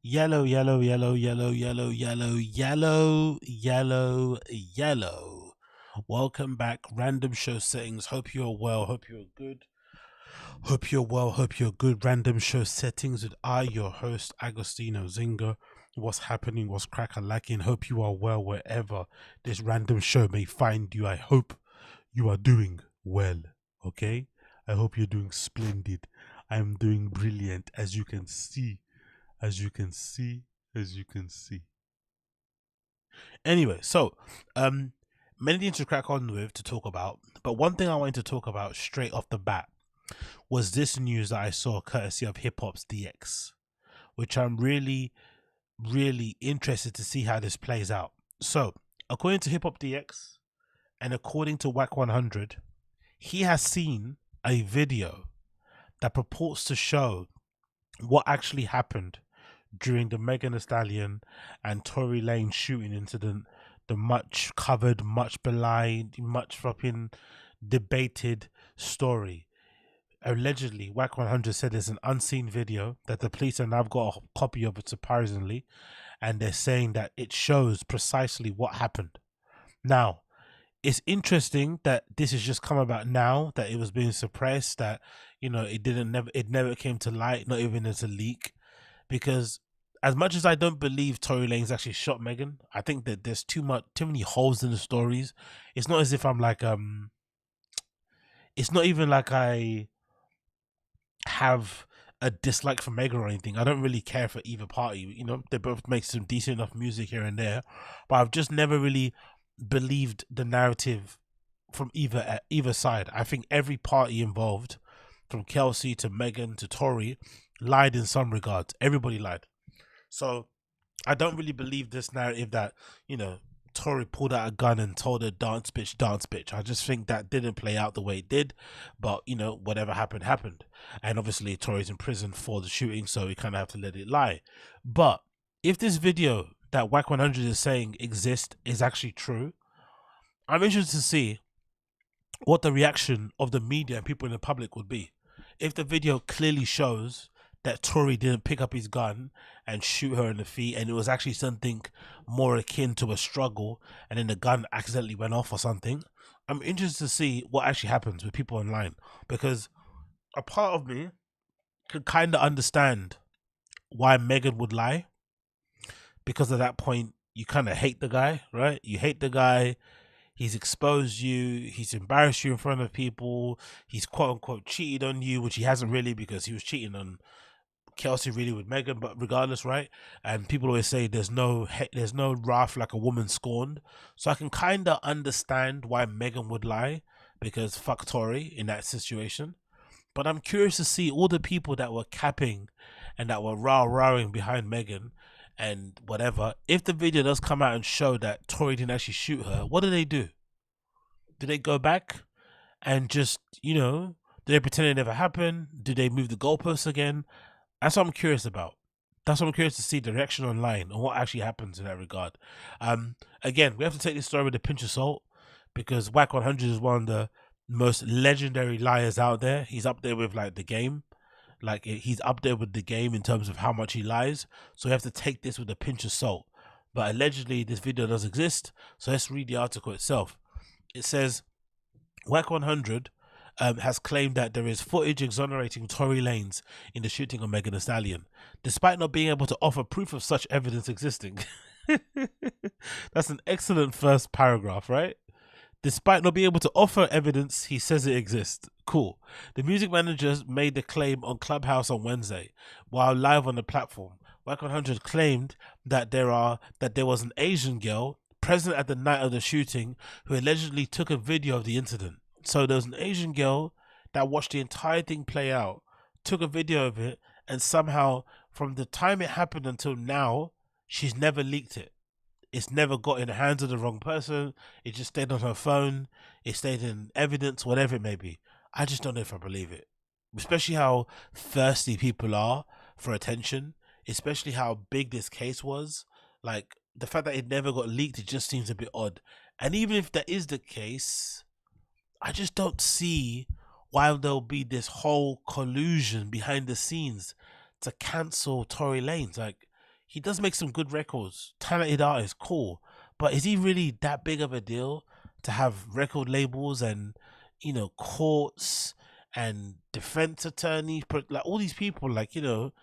Yellow, yellow, yellow, yellow, yellow, yellow, yellow, yellow, yellow. Welcome back, Random Show Settings. Hope you're well. Hope you're good. Hope you're well. Hope you're good. Random Show Settings with your host, Agostino Zinga. What's happening? What's crack-a-lacking? Hope you are well wherever this random show may find you. I hope you are doing well. Okay? I hope you're doing splendid. I am doing brilliant, as you can see. As you can see. Anyway, so many things to crack on with to talk about, but one thing I wanted to talk about straight off the bat was this news that I saw courtesy of Hip Hop's DX, which I'm really interested to see how this plays out. So, according to Hip Hop DX and according to Whack 100, he has seen a video that purports to show what actually happened during the Megan Thee Stallion and Tory Lane shooting incident, the much covered, much belied, much fucking debated story. Allegedly, Whack 100 said there's an unseen video that the police have now got a copy of it, surprisingly, and they're saying that it shows precisely what happened. Now, it's interesting that this has just come about now, that it was being suppressed, that it never came to light, not even as a leak, because as much as I don't believe Tory Lanez actually shot Megan, I think that there's too many holes in the stories. It's not as if I'm like it's not even like I have a dislike for Megan or anything. I don't really care for either party. They both make some decent enough music here and there, but I've just never really believed the narrative from either side. I think every party involved, from Kelsey to Megan to Tory, lied in some regards. Everybody lied. So I don't really believe this narrative that, Tory pulled out a gun and told her dance bitch, dance bitch. I just think that didn't play out the way it did. But, whatever happened. And obviously Tory's in prison for the shooting, so we kind of have to let it lie. But if this video that Whack 100 is saying exists is actually true, I'm interested to see what the reaction of the media and people in the public would be. If the video clearly shows that Tory didn't pick up his gun and shoot her in the feet, and it was actually something more akin to a struggle, and then the gun accidentally went off or something, I'm interested to see what actually happens with people online, because a part of me can kind of understand why Megan would lie, because at that point you kind of hate the guy, right? You hate the guy. He's exposed you, he's embarrassed you in front of people, he's quote unquote cheated on you, which he hasn't really, because he was cheating on Kelsey really with Megan, but regardless, right? And people always say there's no wrath like a woman scorned. So I can kind of understand why Megan would lie, because fuck Tory in that situation. But I'm curious to see all the people that were capping and that were rah-rahing behind Megan and whatever. If the video does come out and show that Tory didn't actually shoot her, what do they do? Do they go back and just, do they pretend it never happened? Do they move the goalposts again? That's what I'm curious about. That's what I'm curious to see, the reaction online and what actually happens in that regard. Again, we have to take this story with a pinch of salt, because Whack 100 is one of the most legendary liars out there. He's up there with like the game. Like, he's up there with the game in terms of how much he lies. So we have to take this with a pinch of salt. But allegedly, this video does exist. So let's read the article itself. It says, Whack 100 has claimed that there is footage exonerating Tory Lanez in the shooting of Megan Thee Stallion, despite not being able to offer proof of such evidence existing. That's an excellent first paragraph, right? Despite not being able to offer evidence, he says it exists. Cool. The music manager made the claim on Clubhouse on Wednesday, while live on the platform. Whack 100 claimed that there was an Asian girl present at the night of the shooting who allegedly took a video of the incident. So there was an Asian girl that watched the entire thing play out, took a video of it, and somehow from the time it happened until now, she's never leaked it. It's never got in the hands of the wrong person. It just stayed on her phone. It stayed in evidence, whatever it may be. I just don't know if I believe it. Especially how thirsty people are for attention. Especially how big this case was. Like, the fact that it never got leaked, it just seems a bit odd. And even if that is the case, I just don't see why there'll be this whole collusion behind the scenes to cancel Tory Lanez. Like, he does make some good records, talented artist, cool. But is he really that big of a deal to have record labels and, you know, courts and defense attorneys, like all these people, like, you know,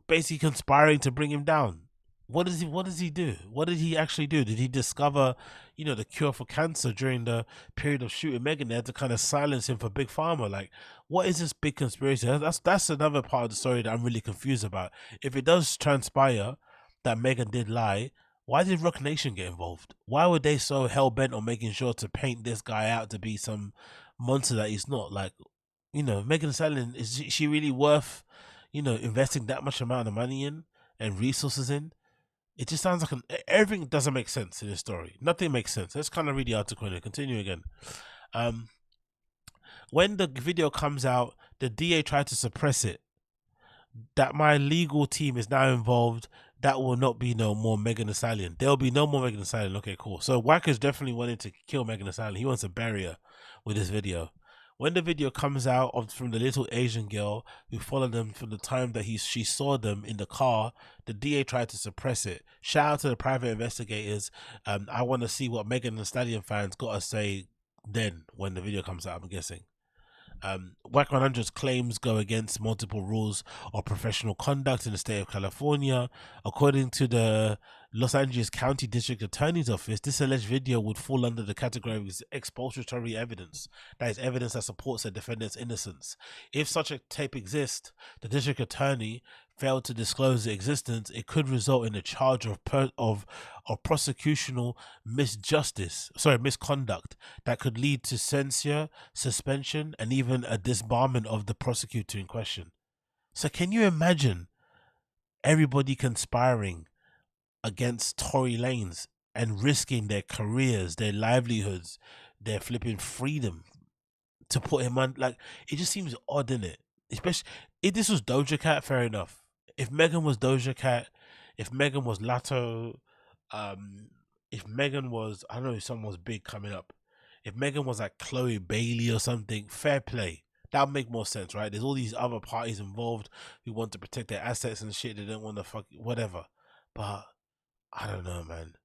basically conspiring to bring him down? What does he do? What did he actually do? Did he discover, you know, the cure for cancer during the period of shooting Megan? They had to kind of silence him for Big Pharma. Like, what is this big conspiracy? That's another part of the story that I'm really confused about. If it does transpire that Megan did lie, why did Rock Nation get involved? Why were they so hell bent on making sure to paint this guy out to be some monster that he's not? Like, you know, Megan Thee Stallion, is she really worth, you know, investing that much amount of money in and resources in? It just sounds like everything doesn't make sense in this story. Nothing makes sense. Let's kind of read the article and continue again. When the video comes out, the DA tried to suppress it. That my legal team is now involved. That will not be no more Megan Thee Stallion. There will be no more Megan Thee Stallion. Okay, cool. So Wacker's definitely wanting to kill Megan Thee Stallion. He wants to bury her with this video. When the video comes out from the little Asian girl who followed them from the time that she saw them in the car, the DA tried to suppress it. Shout out to the private investigators. I want to see what Megan Thee Stallion fans got to say then when the video comes out, I'm guessing. WAC 100's claims go against multiple rules of professional conduct in the state of California. According to the Los Angeles County District Attorney's Office, this alleged video would fall under the category of expository evidence. That is evidence that supports a defendant's innocence. If such a tape exists, the district attorney failed to disclose its existence, it could result in a charge of prosecutional misconduct that could lead to censure, suspension, and even a disbarment of the prosecutor in question. So can you imagine everybody conspiring against Tory Lanez and risking their careers, their livelihoods, their flipping freedom to put him on? Like, it just seems odd, isn't it? Especially if this was Doja Cat, fair enough. If Megan was Doja Cat, if Megan was Latto, if Megan was, I don't know if someone was big coming up, if Megan was like Chloe Bailey or something, fair play. That would make more sense, right? There's all these other parties involved who want to protect their assets and shit. They don't want to fuck whatever. But I don't know, man.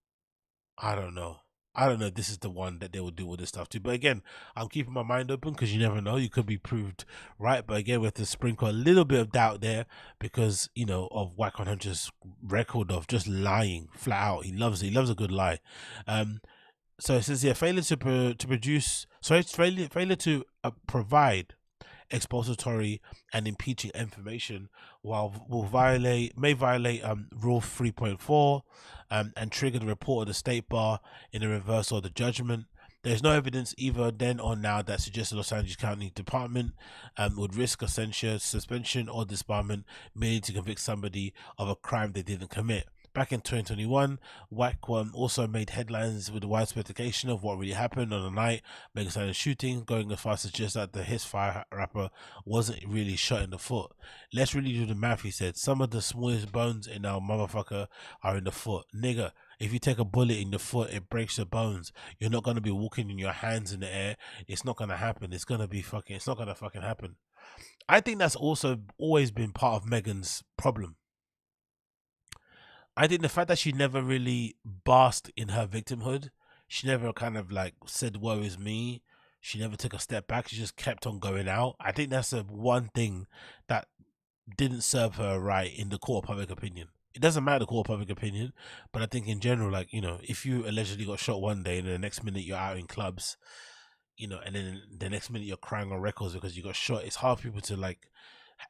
I don't know. I don't know if this is the one that they will do all this stuff too. But again, I'm keeping my mind open because you never know. You could be proved right. But again, we have to sprinkle a little bit of doubt there because, you know, of WAC 100's record of just lying flat out. He loves it. He loves a good lie. So it says here, failure to provide expository and impeaching information may violate rule 3.4 and trigger the report of the state bar in the reversal of the judgment. There's no evidence either then or now that suggests the Los Angeles County Department would risk a censure, suspension, or disbarment merely to convict somebody of a crime they didn't commit. Back in 2021, WAC also made headlines with the widespread speculation of what really happened on the night Megan Thee Stallion shooting, going as far as to suggest that the His Fire rapper wasn't really shot in the foot. Let's really do the math, he said. Some of the smallest bones in our motherfucker are in the foot. Nigga, if you take a bullet in the foot, it breaks the bones. You're not going to be walking in your hands in the air. It's not going to happen. It's not going to fucking happen. I think that's also always been part of Megan's problem. I think the fact that she never really basked in her victimhood, she never kind of like said, woe is me. She never took a step back. She just kept on going out. I think that's the one thing that didn't serve her right in the court of public opinion. It doesn't matter the court of public opinion, but I think in general, like, you know, if you allegedly got shot one day and then the next minute you're out in clubs, you know, and then the next minute you're crying on records because you got shot, it's hard for people to like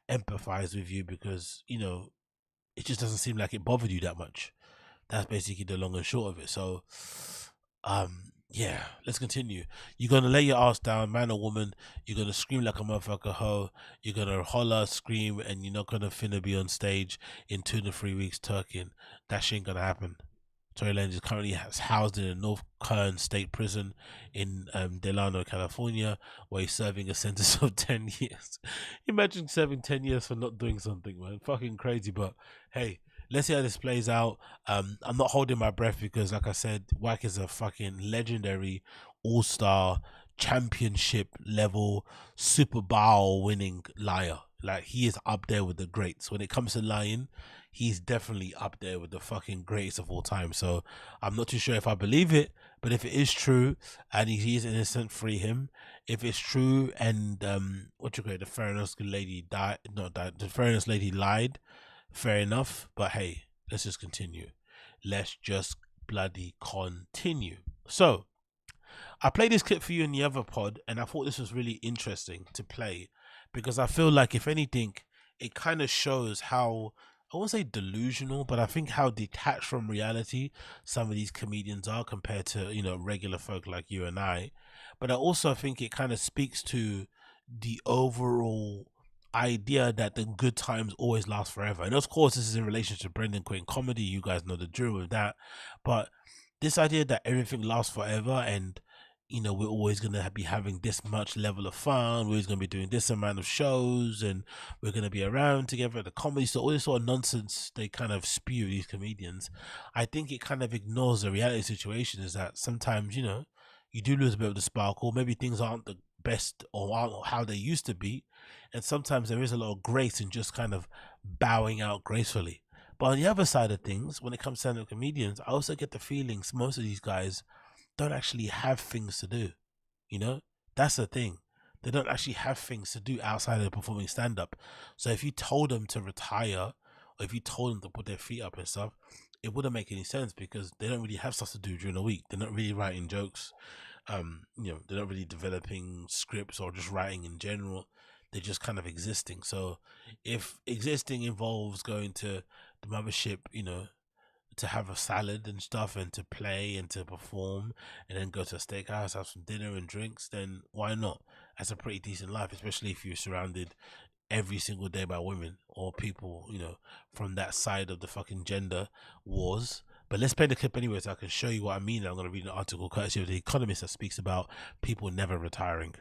empathize with you because, you know, it just doesn't seem like it bothered you that much. That's basically the long and short of it. So, yeah, let's continue. You're gonna lay your ass down, man or woman. You're gonna scream like a motherfucker hoe. You're gonna holler, scream, and you're not gonna finna be on stage in 2 to 3 weeks twerking. That shit ain't gonna happen. Tory Lanez is currently housed in a North Kern State Prison in Delano, California, where he's serving a sentence of 10 years. Imagine serving 10 years for not doing something, man. Fucking crazy, but hey, let's see how this plays out. I'm not holding my breath because, like I said, WAC is a fucking legendary all-star championship level Super Bowl winning liar. Like, he is up there with the greats. When it comes to lying, he's definitely up there with the fucking greatest of all time. So I'm not too sure if I believe it, but if it is true and he is innocent, free him. If it's true and the fairness lady the fairness lady lied, fair enough. But hey, let's just continue. Let's just bloody continue. So I played this clip for you in the other pod, and I thought this was really interesting to play because I feel like, if anything, it kind of shows how, I won't say delusional, but I think how detached from reality some of these comedians are compared to, regular folk like you and I. But I also think it kind of speaks to the overall idea that the good times always last forever. And of course, this is in relation to Brendan Quinn comedy. You guys know the drill with that. But this idea that everything lasts forever and we're always going to be having this much level of fun, we're always going to be doing this amount of shows, and we're going to be around together at the comedy. So all this sort of nonsense they kind of spew, these comedians, I think it kind of ignores the reality situation, is that sometimes, you do lose a bit of the sparkle. Maybe things aren't the best or aren't how they used to be. And sometimes there is a lot of grace in just kind of bowing out gracefully. But on the other side of things, when it comes to stand-up comedians, I also get the feelings most of these guys don't actually have things to do. That's the thing. They don't actually have things to do outside of performing stand-up. So if you told them to retire, or if you told them to put their feet up and stuff, it wouldn't make any sense, because they don't really have stuff to do during the week. They're not really writing jokes. They're not really developing scripts or just writing in general. They're just kind of existing. So if existing involves going to the mothership, to have a salad and stuff, and to play and to perform, and then go to a steakhouse, have some dinner and drinks, then why not? That's a pretty decent life, especially if you're surrounded every single day by women or people, from that side of the fucking gender wars. But let's play the clip anyway, so I can show you what I mean. I'm going to read an article courtesy of The Economist that speaks about people never retiring.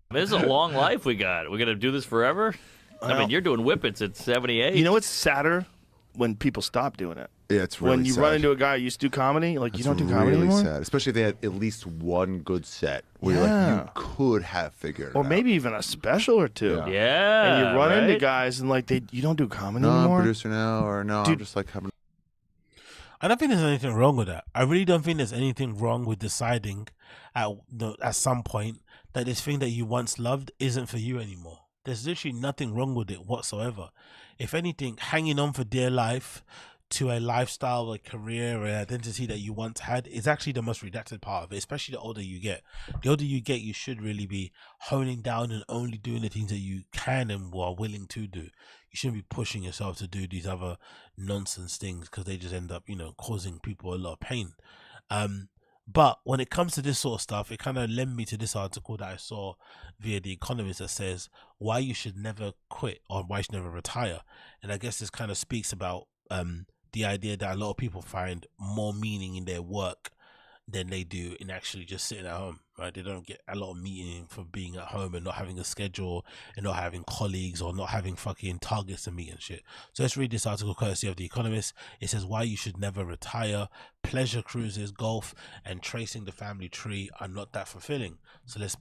This is a long life we got. We're going to do this forever? I mean, you're doing whippets at 78. You know what's sadder? When people stop doing it. Yeah, it's really when you sad. Run into a guy who used to do comedy, like, That's you don't do comedy really anymore? sad, especially if they had at least one good set where you're like, you could have figured it or out. maybe even a special or two. Yeah, and you run right? into guys and like, you don't do comedy No, I'm anymore? a producer now, or no, Dude. I'm just like having. I don't think there's anything wrong with that. I really don't think there's anything wrong with deciding at some point that this thing that you once loved isn't for you anymore. There's literally nothing wrong with it whatsoever. If anything, hanging on for dear life to a lifestyle, a career, or an identity that you once had is actually the most redacted part of it, especially the older you get. The older you get, you should really be honing down and only doing the things that you can and are willing to do. You shouldn't be pushing yourself to do these other nonsense things, because they just end up, causing people a lot of pain. But when it comes to this sort of stuff, it kind of led me to this article that I saw via The Economist that says why you should never quit, or why you should never retire. And I guess this kind of speaks about the idea that a lot of people find more meaning in their work than they do in actually just sitting at home, right? They don't get a lot of meaning for being at home and not having a schedule and not having colleagues or not having fucking targets to meet and shit. So let's read this article courtesy of The Economist. It says why you should never retire. Pleasure cruises, golf, and tracing the family tree are not that fulfilling. So let's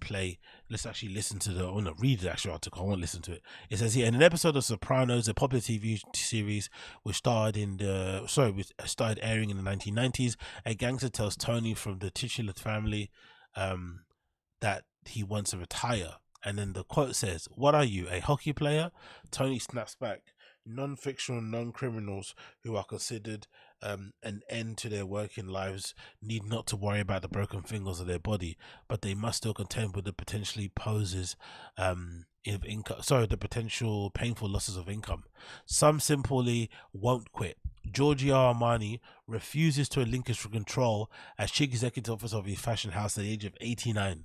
actually listen to I want to read the actual article. I won't listen to it. It says here, in an episode of Sopranos, a popular TV series which started airing in the 1990s, a gangster tells Tony from the titular family that he wants to retire. And then the quote says, "What are you, a hockey player?" Tony snaps back, "Non-fictional non-criminals who are considered an end to their working lives need not to worry about the broken fingers of their body, but they must still contend with the potentially the potential painful losses of income. Some simply won't quit. Giorgio Armani refuses to relinquish control as chief executive officer of his fashion house at the age of 89.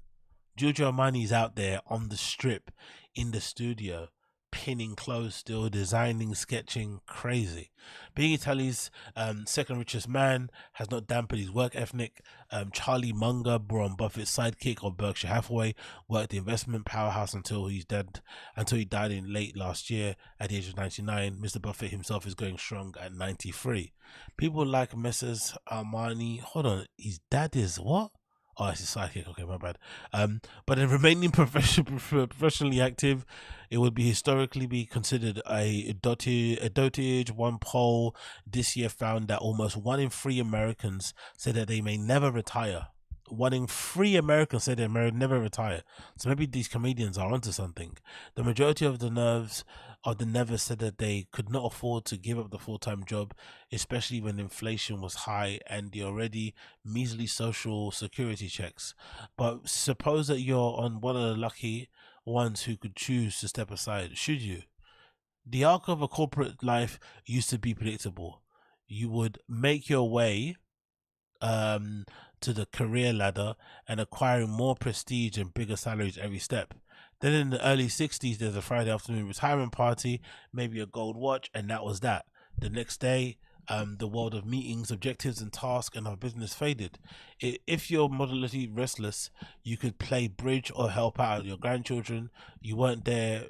Giorgio Armani is out there on the strip, in the studio, pinning clothes still, designing, sketching, crazy. Being Italy's second richest man has not dampened his work ethic. Charlie Munger, Warren Buffett's sidekick of Berkshire Hathaway, worked the investment powerhouse until he died in late last year at the age of 99. Mr. Buffett himself is going strong at 93. People like Messrs. Armani. Hold on, his dad is what? Oh, it's a sidekick. Okay, my bad. But in remaining professionally active, it would be historically be considered a dotage. One poll this year found that almost 1 in 3 Americans say that they may never retire. 1 in 3 Americans say they may never retire. So maybe these comedians are onto something. The majority of the nevers said that they could not afford to give up the full-time job, especially when inflation was high and the already measly social security checks. But suppose that you're on one of the lucky ones who could choose to step aside. Should you? The arc of a corporate life used to be predictable. You would make your way to the career ladder and acquiring more prestige and bigger salaries every step. Then in the early 60s, there's a Friday afternoon retirement party, maybe a gold watch, and that was that. The next day, the world of meetings, objectives, and tasks and our business faded. If you're moderately restless, you could play bridge or help out your grandchildren. You weren't there.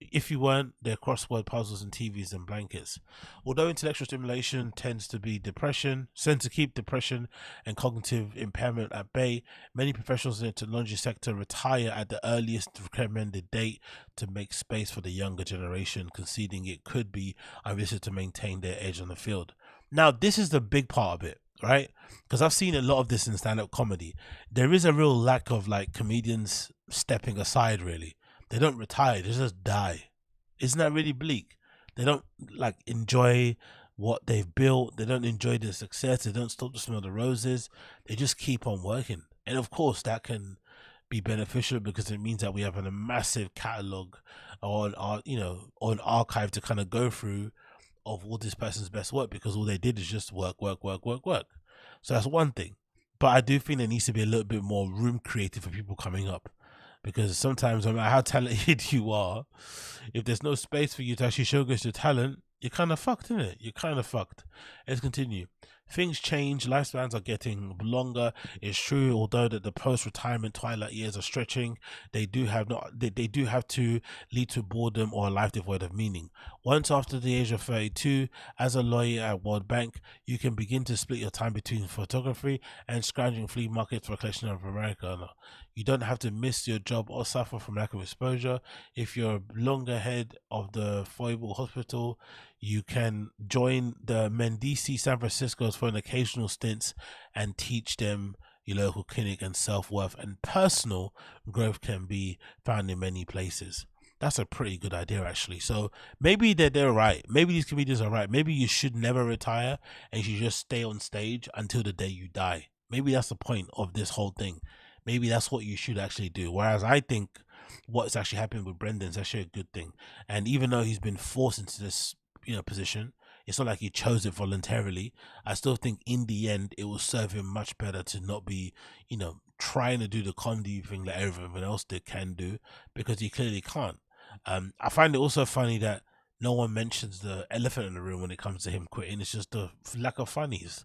If you weren't, there crossword puzzles and TVs and blankets. Although intellectual stimulation tends to keep depression and cognitive impairment at bay, many professionals in the technology sector retire at the earliest recommended date to make space for the younger generation, conceding it could be unrealistic to maintain their edge on the field. Now, this is the big part of it, right? Because I've seen a lot of this in stand-up comedy. There is a real lack of like comedians stepping aside, really. They don't retire, they just die. Isn't that really bleak? They don't like enjoy what they've built. They don't enjoy their success. They don't stop to smell the roses. They just keep on working. And of course that can be beneficial because it means that we have a massive catalog on our, or an archive to kind of go through of all this person's best work, because all they did is just work. So that's one thing. But I do think there needs to be a little bit more room created for people coming up. Because sometimes, no matter how talented you are, if there's no space for you to actually showcase your talent, you're kind of fucked, isn't it? You're kind of fucked. Let's continue. Things change, lifespans are getting longer. It's true, although that the post-retirement twilight years are stretching, they do have to lead to boredom or a life devoid of meaning. Once after the age of 32, as a lawyer at World Bank, you can begin to split your time between photography and scrounging flea markets for a collection of America. You don't have to miss your job or suffer from lack of exposure. If you're longer head of the foible hospital, you can join the Medici San Francisco's for an occasional stints and teach them your local clinic, and self-worth and personal growth can be found in many places. That's a pretty good idea, actually. So maybe they're right. Maybe these comedians are right. Maybe you should never retire and you should just stay on stage until the day you die. Maybe that's the point of this whole thing. Maybe that's what you should actually do. Whereas I think what's actually happened with Brendan's actually a good thing. And even though he's been forced into this, position, it's not like he chose it voluntarily. I still think in the end it will serve him much better to not be, trying to do the comedy thing that everyone else can do, because he clearly can't. I find it also funny that no one mentions the elephant in the room when it comes to him quitting. It's just the lack of funnies.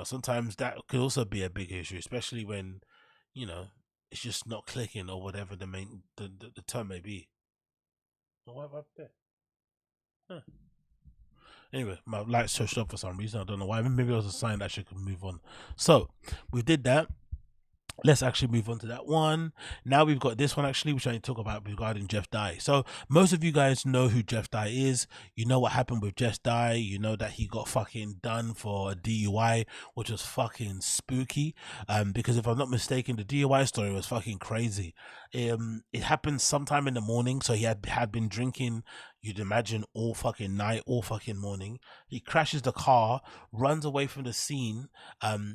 Sometimes that could also be a big issue, especially when, it's just not clicking or whatever the term may be. What up there? Huh. Anyway, my light switched up for some reason. I don't know why. Maybe it was a sign that I should move on. So we did that. Let's actually move on to that one. Now we've got this one actually, which I need to talk about regarding Jeff Dye. So most of you guys know who Jeff Dye is. You know what happened with Jeff Dye. You know that he got fucking done for a DUI, which was fucking spooky. Because if I'm not mistaken, the DUI story was fucking crazy. It happened sometime in the morning. So he had been drinking, you'd imagine, all fucking night, all fucking morning. He crashes the car, runs away from the scene,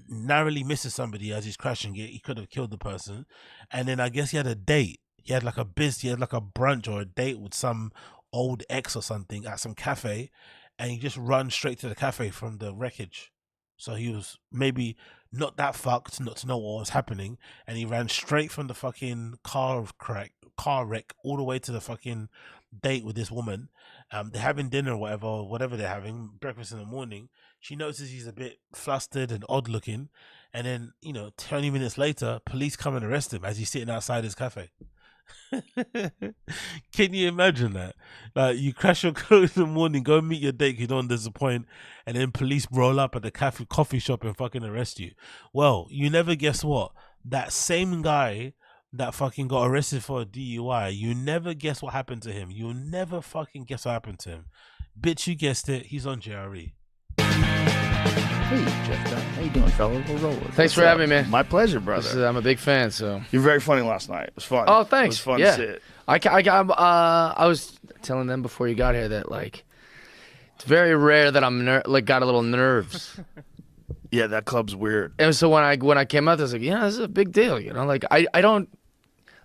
narrowly misses somebody as he's crashing it. He could have killed the person. And then I guess he had a date. He had like a brunch or a date with some old ex or something at some cafe, and he just runs straight to the cafe from the wreckage. So he was maybe not that fucked not to know what was happening, and he ran straight from the fucking car wreck all the way to the fucking date with this woman. They're having dinner or whatever they're having, breakfast in the morning. She notices he's a bit flustered and odd looking, and then 20 minutes later, police come and arrest him as he's sitting outside his cafe. Can you imagine that? Like, you crash your car in the morning, go meet your date, you don't disappoint, and then police roll up at the coffee shop and fucking arrest you. Well, you never guess what? That same guy that fucking got arrested for a DUI, you never guess what happened to him. You'll never fucking guess what happened to him. Bitch, you guessed it. He's on JRE. Hey, Jeff Dunn. How you doing, fella? We'll roll with. Thanks for having me, man. My pleasure, brother. I'm a big fan, so. You were very funny last night. It was fun. Oh, thanks. It was fun yeah. to see it. I was telling them before you got here that, like, it's very rare that I'm got a little nerves. Yeah, that club's weird. And so when I came out, I was like, yeah, this is a big deal, you know? Like, I don't.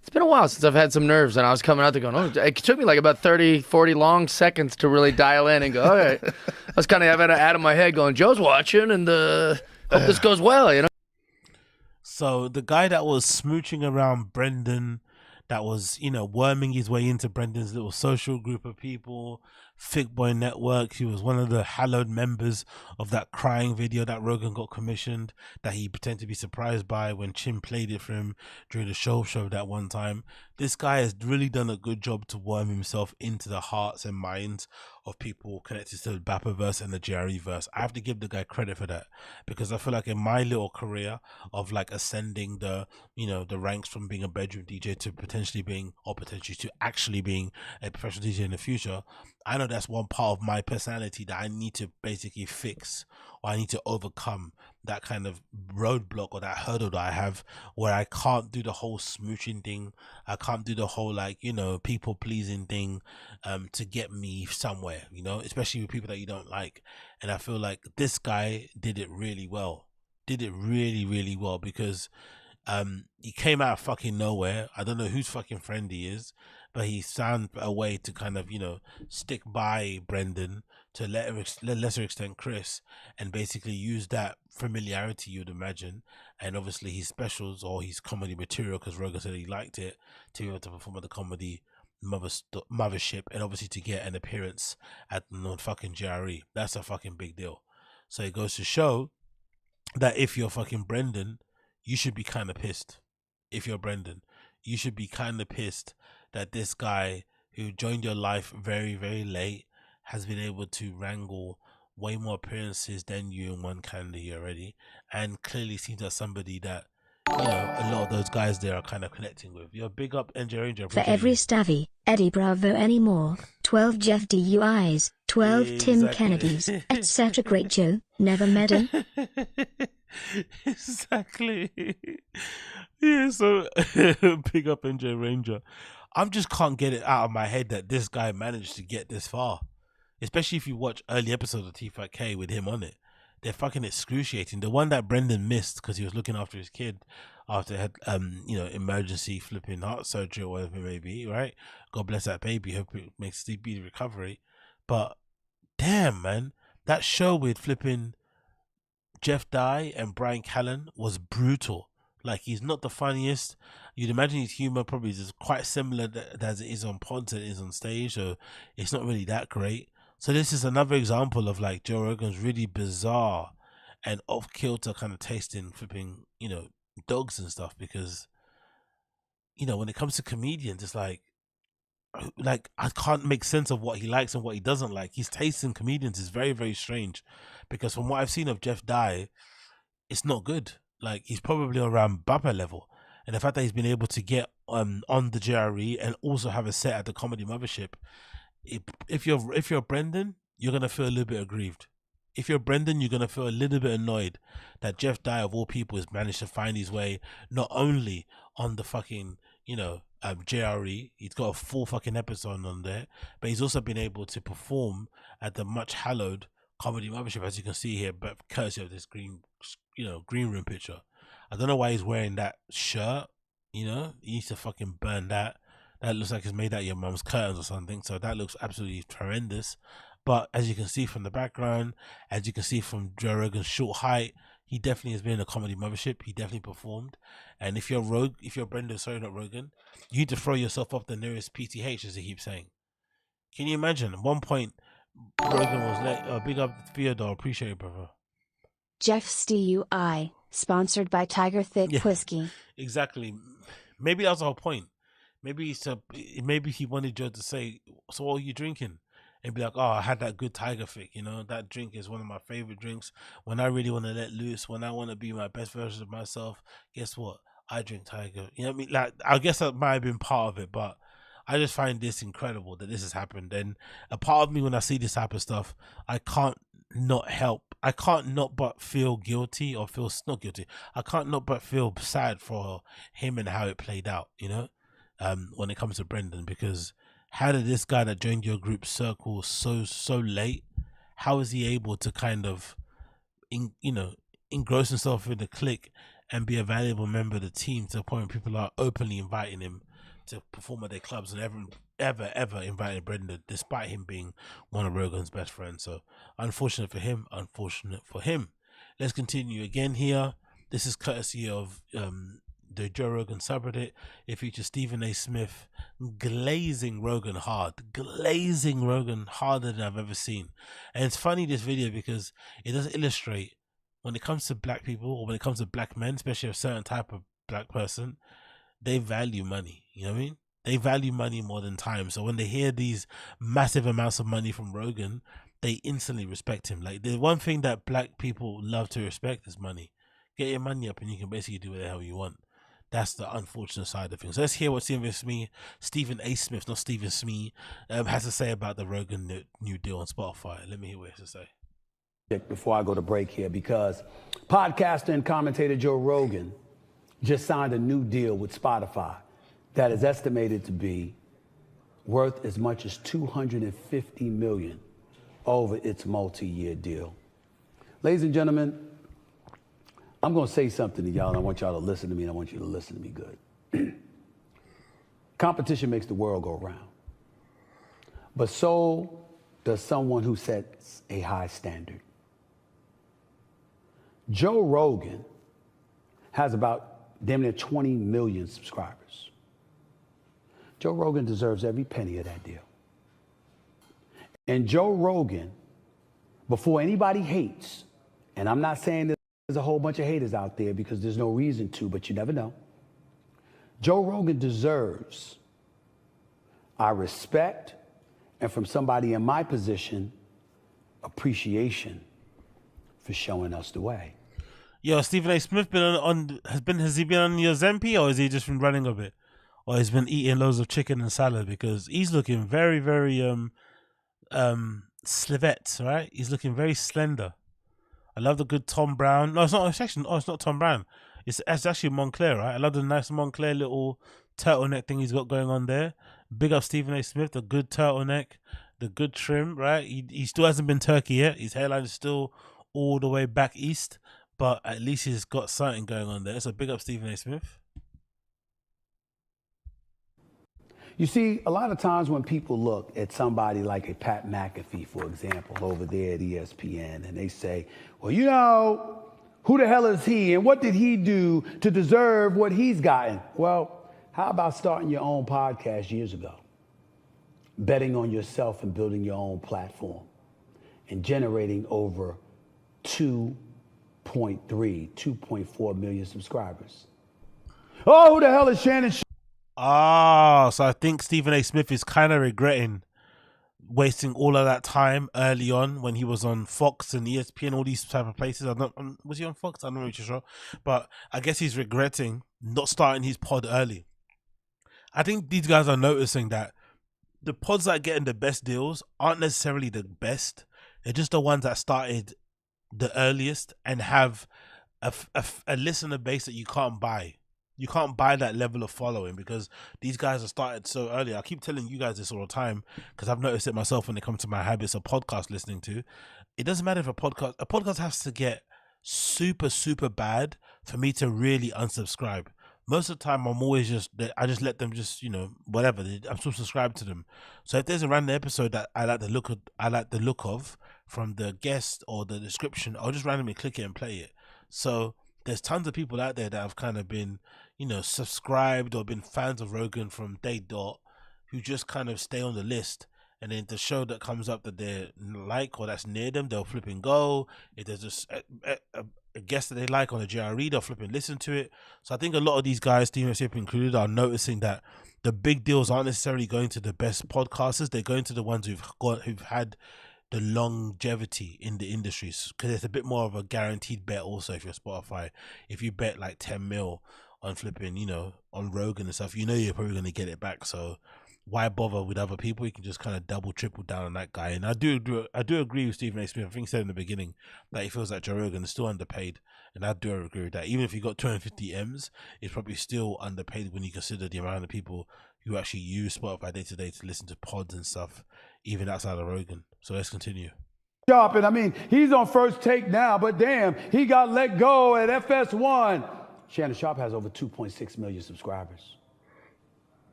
It's been a while since I've had some nerves, and I was coming out there going, oh, it took me like about 30, 40 long seconds to really dial in and go, all right. I was kind of having it out of my head going, Joe's watching, and hope this goes well, you know? So the guy that was smooching around Brendan, that was, you know, worming his way into Brendan's little social group of people, Thick Boy Network. He was one of the hallowed members of that crying video that Rogan got commissioned, that he pretended to be surprised by when Chin played it for him during the show that one time. This guy has really done a good job to worm himself into the hearts and minds of people connected to the Bapperverse and the JRE verse. I have to give the guy credit for that, because I feel like in my little career of like ascending the, you know, the ranks from being a bedroom DJ to potentially to actually being a professional DJ in the future, I know that's one part of my personality that I need to basically fix, or I need to overcome that kind of roadblock or that hurdle that I have, where I can't do the whole smooching thing. I can't do the whole, like, you know, people pleasing thing to get me somewhere, you know, especially with people that you don't like. And I feel like this guy did it really well. Did it really, really well, because he came out of fucking nowhere. I don't know whose fucking friend he is, but he found a way to kind of, you know, stick by Brendan, to lesser extent Chris, and basically use that familiarity, you'd imagine, and obviously his specials or his comedy material, because Rogan said he liked it, to be able to perform at the comedy Mothership, and obviously to get an appearance at the fucking JRE. That's a fucking big deal. So it goes to show that if you're fucking Brendan, you should be kind of pissed. If you're Brendan, you should be kind of pissed that this guy who joined your life very, very late has been able to wrangle way more appearances than you in one calendar year already, and clearly seems like somebody that, you know, a lot of those guys there are kind of connecting with. You're big up NJ Ranger. For every Stavy, Eddie Bravo anymore, 12 Jeff DUIs, 12 Tim Kennedys, etc. Great Joe, never met him. Exactly. Yeah, so big up NJ Ranger. I just can't get it out of my head that this guy managed to get this far. Especially if you watch early episodes of TFATK with him on it. They're fucking excruciating. The one that Brendan missed because he was looking after his kid after he had you know, emergency flipping heart surgery or whatever it may be, right? God bless that baby. Hope it makes a speedy recovery. But damn, man, that show with flipping Jeff Dye and Brian Callen was brutal. Like, he's not the funniest. You'd imagine his humor probably is quite similar as it is on pods and it is on stage, so it's not really that great. So this is another example of, like, Joe Rogan's really bizarre and off-kilter kind of tasting flipping, you know, dogs and stuff, because, you know, when it comes to comedians, it's like I can't make sense of what he likes and what he doesn't like. His taste in comedians is very, very strange, because from what I've seen of Jeff Dye, it's not good. Like, he's probably around Bapper level, and the fact that he's been able to get on the JRE and also have a set at the Comedy Mothership, if you're Brendan, you're gonna feel a little bit aggrieved. If you're Brendan, you're gonna feel a little bit annoyed that Jeff Dye of all people has managed to find his way not only on the fucking, you know, JRE, he's got a full fucking episode on there, but he's also been able to perform at the much hallowed Comedy Mothership, as you can see here, but courtesy of this green, you know, green room picture. I don't know why he's wearing that shirt, you know, he needs to fucking burn that. That looks like it's made out of your mum's curtains or something, so that looks absolutely horrendous. But as you can see from the background, as you can see from Joe Rogan's short height, he definitely has been in a Comedy Mothership. He definitely performed. And if you're Brendan, sorry, not Rogan, you need to throw yourself up the nearest PTH, as he keeps saying. Can you imagine? At one point, Rogan was like, big up Theodore, appreciate it, brother. Jeff's DUI, sponsored by Tiger Thick Whiskey. Exactly. Maybe that's the whole point. maybe maybe he wanted Joe to say, "So what are you drinking?" And be like, "Oh, I had that good Tiger Fic. You know, that drink is one of my favorite drinks. When I really want to let loose, when I want to be my best version of myself, guess what? I drink Tiger." You know what I mean? Like, I guess that might have been part of it, but I just find this incredible that this has happened. And a part of me, when I see this type of stuff, I can't not but feel guilty or feel not guilty. I can't not but feel sad for him and how it played out, you know, when it comes to Brendan, because how did this guy that joined your group circle so late, how is he able to kind of engross himself in the clique and be a valuable member of the team to the point where people are openly inviting him to perform at their clubs and ever invited Brendan, despite him being one of Rogan's best friends? So unfortunate for him, unfortunate for him. Let's continue again here. This is courtesy of the Joe Rogan subreddit. It features Stephen A. Smith glazing Rogan harder than I've ever seen. And it's funny, this video, because it does illustrate when it comes to black people, or when it comes to black men, especially a certain type of black person, they value money. You know what I mean? They value money more than time. So when they hear these massive amounts of money from Rogan, they instantly respect him. Like, the one thing that black people love to respect is money. Get your money up and you can basically do whatever the hell you want. That's the unfortunate side of things. So let's hear what Stephen A. Smith, not Stephen Smee, has to say about the Rogan new deal on Spotify. Let me hear what he has to say. Before I go to break here, because podcaster and commentator Joe Rogan just signed a new deal with Spotify that is estimated to be worth as much as $250 million over its multi-year deal. Ladies and gentlemen, I'm going to say something to y'all, and I want y'all to listen to me, and I want you to listen to me good. Competition makes the world go round, but so does someone who sets a high standard. Joe Rogan has about damn near 20 million subscribers. Joe Rogan deserves every penny of that deal. And Joe Rogan, before anybody hates, and I'm not saying there's a whole bunch of haters out there because there's no reason to, but you never know. Joe Rogan deserves our respect, and from somebody in my position, appreciation for showing us the way. Yo, Stephen A. Smith has he been on your Zempi, or has he just been running a bit, or he's been eating loads of chicken and salad? Because he's looking very, very slivette, right? He's looking very slender. I love the good Tom Brown. No, it's not. It's not Tom Brown. It's actually Montclair, right? I love the nice Montclair little turtleneck thing he's got going on there. Big up Stephen A. Smith, the good turtleneck, the good trim, right? He still hasn't been turkey yet. His hairline is still all the way back east, but at least he's got something going on there. So big up Stephen A. Smith. You see, a lot of times when people look at somebody like a Pat McAfee, for example, over there at ESPN, and they say, well, you know, who the hell is he and what did he do to deserve what he's gotten? Well, how about starting your own podcast years ago? Betting on yourself and building your own platform and generating over 2.4 million subscribers. Oh, who the hell is Shannon? So I think Stephen A. Smith is kind of regretting wasting all of that time early on when he was on Fox and ESPN, all these type of places. Was he on Fox? I'm not really sure, but I guess he's regretting not starting his pod early. I think these guys are noticing that the pods that are getting the best deals aren't necessarily the best. They're just the ones that started the earliest and have a listener base that you can't buy. You can't buy that level of following because these guys are started so early. I keep telling you guys this all the time because I've noticed it myself when it comes to my habits of podcast listening to. It doesn't matter if a podcast has to get super, super bad for me to really unsubscribe. Most of the time, I just let them just, you know, whatever. I'm still subscribed to them. So if there's a random episode that I like the look of from the guest or the description, I'll just randomly click it and play it. So there's tons of people out there that have kind of been, you know, subscribed or been fans of Rogan from day dot, who just kind of stay on the list. And then the show that comes up that they like or that's near them, they'll flip and go. If there's just a guest that they like on a JRE, they'll flip and listen to it. So I think a lot of these guys, Stephen Smith included, are noticing that the big deals aren't necessarily going to the best podcasters. They're going to the ones who've had the longevity in the industries, because it's a bit more of a guaranteed bet. Also, if you're Spotify, if you bet like 10 mil on flipping, you know, on Rogan and stuff, you know you're probably going to get it back. So why bother with other people? You can just kind of double, triple down on that guy. And I do agree with Stephen A. Smith. I think he said in the beginning that he feels like Joe Rogan is still underpaid, and I do agree with that. Even if he got 250 M's, it's probably still underpaid when you consider the amount of people who actually use Spotify day to day to listen to pods and stuff, even outside of Rogan. So let's continue. And I mean, he's on First Take now, but damn, he got let go at FS1. Shannon Sharpe has over 2.6 million subscribers.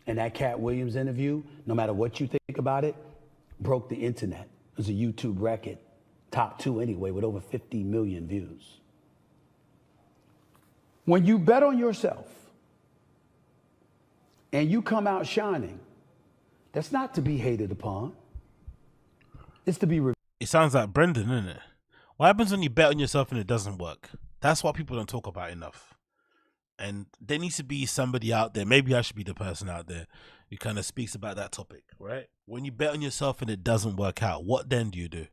And that Cat Williams interview, no matter what you think about it, broke the internet. It was a YouTube record, top 2 anyway, with over 50 million views. When you bet on yourself and you come out shining, that's not to be hated upon. It's to be... It sounds like Brendan, isn't it? What happens when you bet on yourself and it doesn't work? That's what people don't talk about enough. And there needs to be somebody out there, maybe I should be the person out there who kind of speaks about that topic, right? When you bet on yourself and it doesn't work out, what then do you do?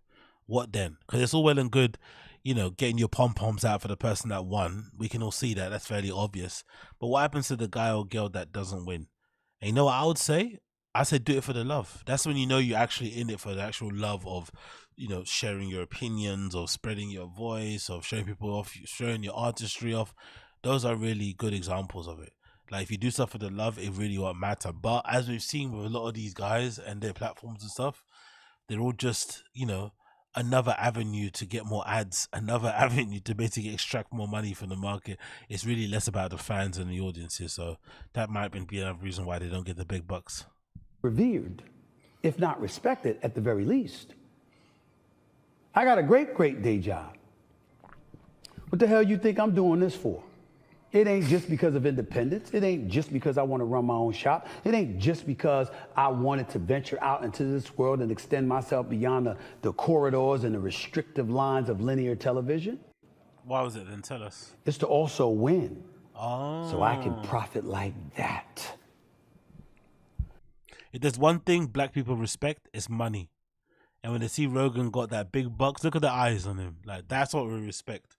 What then? Because it's all well and good, you know, getting your pom-poms out for the person that won. We can all see that. That's fairly obvious. But what happens to the guy or girl that doesn't win? And you know what I would say? I said do it for the love. That's when you know you're actually in it for the actual love of, you know, sharing your opinions or spreading your voice or showing people off, showing your artistry off. Those are really good examples of it. Like if you do stuff for the love, it really won't matter. But as we've seen with a lot of these guys and their platforms and stuff, they're all just, you know, another avenue to get more ads, another avenue to basically extract more money from the market. It's really less about the fans and the audiences. So that might be another reason why they don't get the big bucks. Revered, if not respected at the very least. I got a great day job. What the hell you think I'm doing this for? It ain't just because of independence. It ain't just because I want to run my own shop. It ain't just because I wanted to venture out into this world and extend myself beyond the corridors and the restrictive lines of linear television. Why was it then? Tell us. It's to also win. Oh. So I can profit like that. If there's one thing black people respect, it's money. And when they see Rogan got that big bucks, look at the eyes on him. Like, that's what we respect.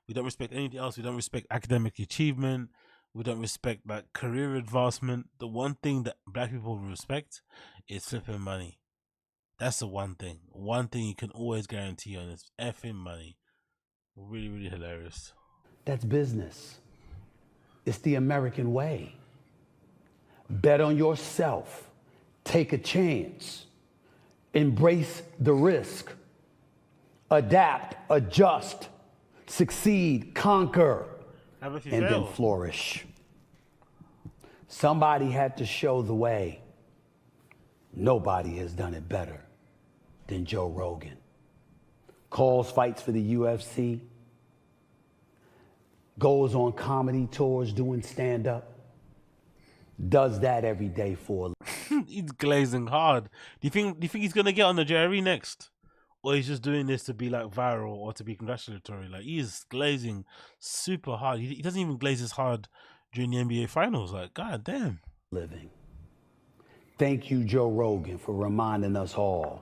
We don't respect anything else. We don't respect academic achievement. We don't respect like career advancement. The one thing that black people respect is flipping money. That's the one thing. One thing you can always guarantee on is effing money. Really, really hilarious. That's business. It's the American way. Bet on yourself. Take a chance. Embrace the risk. Adapt, adjust. Succeed, conquer, and then flourish. Somebody had to show the way. Nobody has done it better than Joe Rogan. Calls fights for the UFC, goes on comedy tours doing stand-up, does that every day for a He's glazing hard. Do you think he's gonna get on the Jerry next? Or he's just doing this to be like viral or to be congratulatory? Like he's glazing super hard. He doesn't even glaze as hard during the NBA finals. Like, god damn. living. Thank you, Joe Rogan, for reminding us all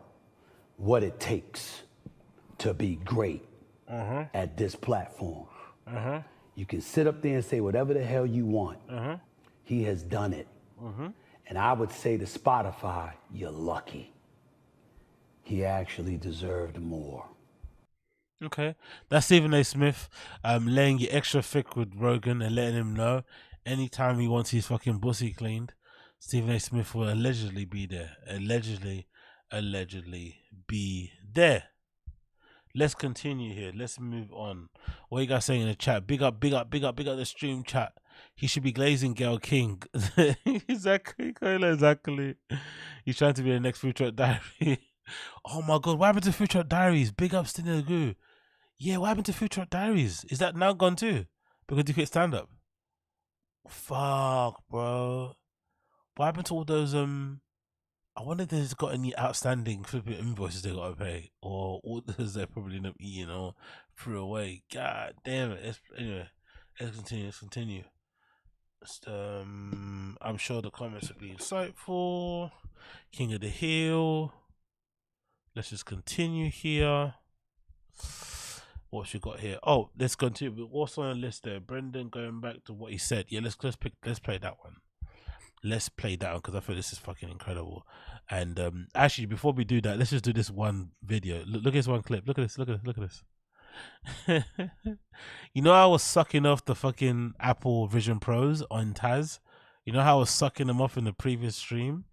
what it takes to be great at this platform. You can sit up there and say whatever the hell you want. He has done it. And I would say to Spotify, you're lucky. He actually deserved more. Okay, that's Stephen A. Smith laying it extra thick with Rogan and letting him know anytime he wants his fucking pussy cleaned, Stephen A. Smith will allegedly be there. Allegedly be there. Let's continue here. Let's move on. What you guys saying in the chat? Big up the stream chat. He should be glazing Gail King. Exactly. He's trying to be the next Food Truck Diary. Oh my god, what happened to Food Truck Diaries? Big up Stinny Goo. Yeah, what happened to Food Truck Diaries? Is that now gone too? Because you quit stand up? Fuck, bro. What happened to all those I wonder if there's got any outstanding flipping invoices they gotta pay, or orders they're probably not eating or threw away. God damn it. Anyway, let's continue. I'm sure the comments will be insightful. King of the Hill. Let's just continue here. What you got here? Oh, let's continue. What's on the list there? Brendan, going back to what he said. Yeah, let's play that one. Let's play that one because I feel this is fucking incredible. And actually, before we do that, let's just do this one video. Look at this one clip. Look at this. Look at this. You know, I was sucking off the fucking Apple Vision Pros on Taz. You know how I was sucking them off in the previous stream?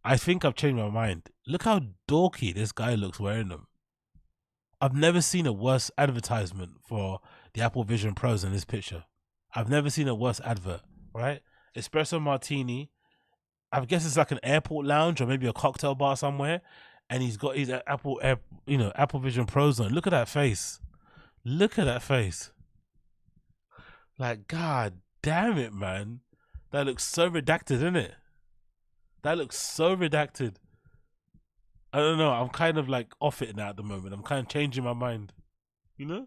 I think I've changed my mind. Look how dorky this guy looks wearing them. I've never seen a worse advertisement for the Apple Vision Pros than this picture. I've never seen a worse advert, right? Espresso martini. I guess it's like an airport lounge or maybe a cocktail bar somewhere, and he's got his Apple Vision Pros on. Look at that face. Look at that face. Like, god damn it, man. That looks so redacted, isn't it? That looks so redacted. I don't know. I'm kind of like off it now at the moment. I'm kind of changing my mind. You know?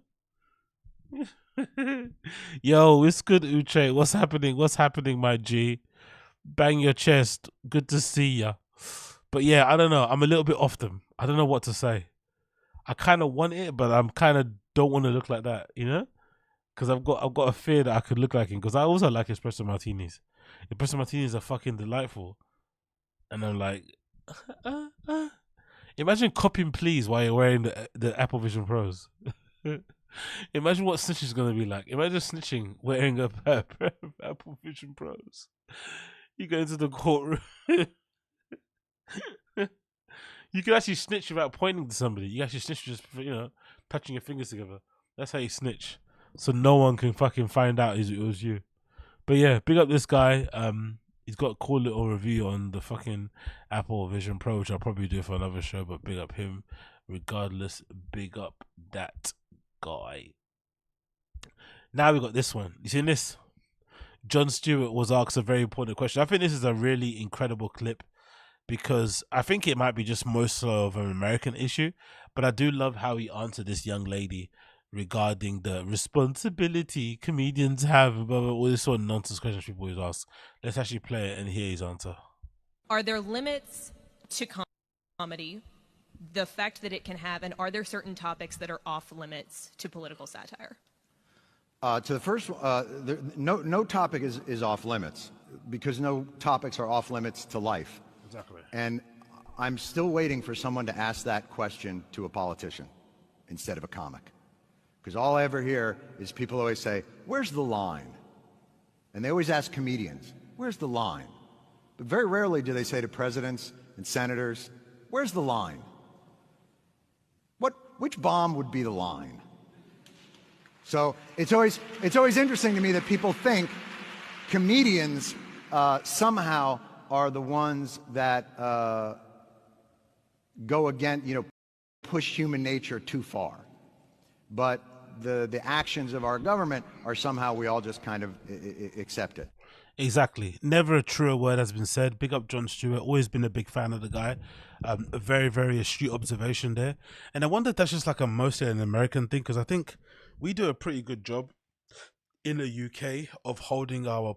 Yo, it's good, Uche. What's happening? What's happening, my G? Bang your chest. Good to see ya. But yeah, I don't know. I'm a little bit off them. I don't know what to say. I kind of want it, but I'm kind of don't want to look like that, you know? Because I've got a fear that I could look like him. Because I also like espresso martinis. Espresso martinis are fucking delightful. And I'm like, imagine copying please while you're wearing the Apple Vision Pros. Imagine what snitching is going to be like. Imagine snitching wearing a pair of Apple Vision Pros. You go into the courtroom. You can actually snitch without pointing to somebody. You actually snitch just, touching your fingers together. That's how you snitch. So no one can fucking find out it was you. But yeah, big up this guy. He's got a cool little review on the fucking Apple Vision Pro, which I'll probably do for another show, but big up him. Regardless, big up that guy. Now we got this one. You seen this? Jon Stewart was asked a very important question. I think this is a really incredible clip because I think it might be just most of an American issue, but I do love how he answered this young lady regarding the responsibility comedians have, all this sort of nonsense questions people always ask. Let's actually play it and hear his answer. Are there limits to comedy, the effect that it can have, and are there certain topics that are off limits to political satire? To the first, no topic is off limits because no topics are off limits to life. Exactly. And I'm still waiting for someone to ask that question to a politician instead of a comic. Because all I ever hear is people always say, where's the line? And they always ask comedians, where's the line? But very rarely do they say to presidents and senators, where's the line? Which bomb would be the line? So it's always interesting to me that people think comedians somehow are the ones that go against, push human nature too far. But the actions of our government are somehow we all just kind of accept it. Exactly. Never a truer word has been said. Big up Jon Stewart. Always been a big fan of the guy. A very, very astute observation there. And I wonder if that's just like a mostly an American thing, because I think we do a pretty good job in the UK of holding our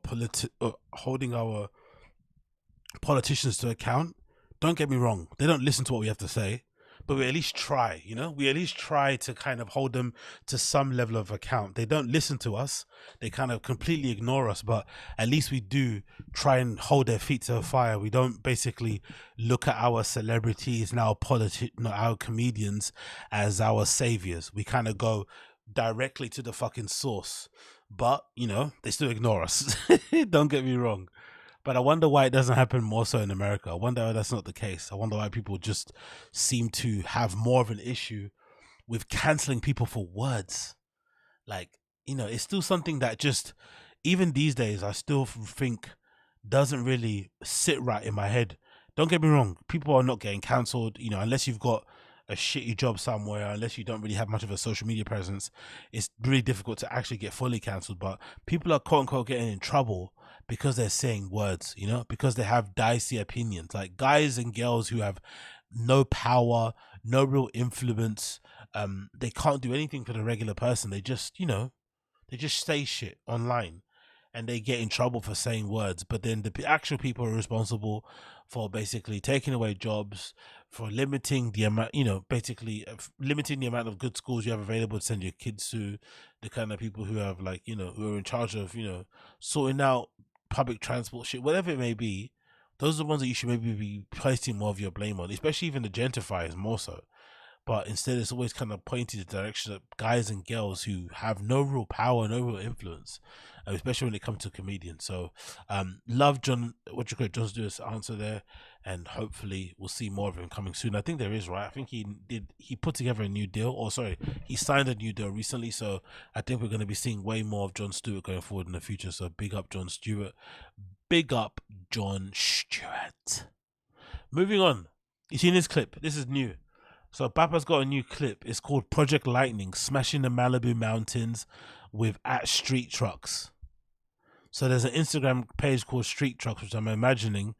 politicians to account. Don't get me wrong. They don't listen to what we have to say. But we at least try, we at least try to kind of hold them to some level of account. They don't listen to us. They kind of completely ignore us, but at least we do try and hold their feet to the fire. We don't basically look at our celebrities and our comedians as our saviors. We kind of go directly to the fucking source, but they still ignore us. Don't get me wrong. But I wonder why it doesn't happen more so in America. I wonder why that's not the case. I wonder why people just seem to have more of an issue with canceling people for words. Like, it's still something that just, even these days, I still think doesn't really sit right in my head. Don't get me wrong. People are not getting cancelled, unless you've got a shitty job somewhere, unless you don't really have much of a social media presence. It's really difficult to actually get fully cancelled. But people are quote unquote getting in trouble because they're saying words, because they have dicey opinions, like guys and girls who have no power, no real influence. They can't do anything for the regular person. They just, they just say shit online. and they get in trouble for saying words, but then the actual people are responsible for basically taking away jobs, for limiting the amount, basically limiting the amount of good schools you have available to send your kids to, the kind of people who have who are in charge of, sorting out public transport shit, whatever it may be. Those are the ones that you should maybe be placing more of your blame on, especially even the gentrifiers more so. But instead, it's always kind of pointing the direction of guys and girls who have no real power, no real influence, especially when it comes to comedians. So, love John Stewart's answer there, and hopefully we'll see more of him coming soon. I think there is, right? I think he put together a new deal, he signed a new deal recently. So I think we're going to be seeing way more of Jon Stewart going forward in the future. So big up Jon Stewart, big up Jon Stewart. Moving on, you seen this clip? This is new. So Bapa's got a new clip. It's called Project Lightning, smashing the Malibu mountains with @street trucks. So there's an Instagram page called Street Trucks, which I'm imagining